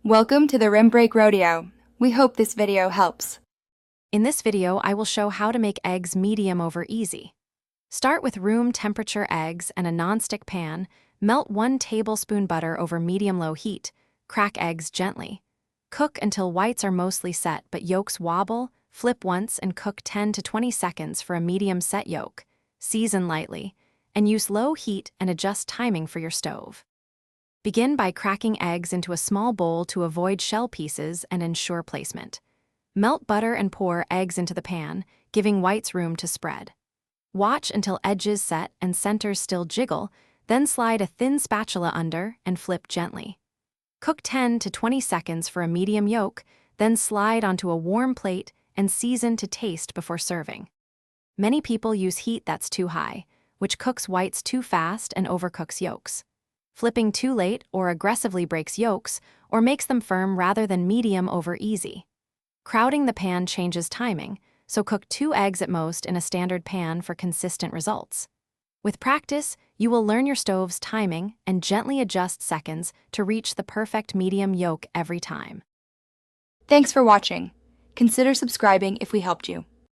Welcome to the Rim Break Rodeo. We hope this video helps. In this video, I will show how to make eggs medium over easy. Start with room temperature eggs and a nonstick pan. Melt 1 tablespoon butter over medium-low heat. Crack eggs gently. Cook until whites are mostly set but yolks wobble. Flip once and cook 10 to 20 seconds for a medium set yolk. Season lightly, and use low heat and adjust timing for your stove. Begin by cracking eggs into a small bowl to avoid shell pieces and ensure placement. Melt butter and pour eggs into the pan, giving whites room to spread. Watch until edges set and centers still jiggle, then slide a thin spatula under and flip gently. Cook 10 to 20 seconds for a medium yolk, then slide onto a warm plate and season to taste before serving. Many people use heat that's too high, which cooks whites too fast and overcooks yolks. Flipping too late or aggressively breaks yolks or makes them firm rather than medium over easy. Crowding the pan changes timing, so cook 2 eggs at most in a standard pan for consistent results. With practice, you will learn your stove's timing and gently adjust seconds to reach the perfect medium yolk every time. Thanks for watching. Consider subscribing if we helped you.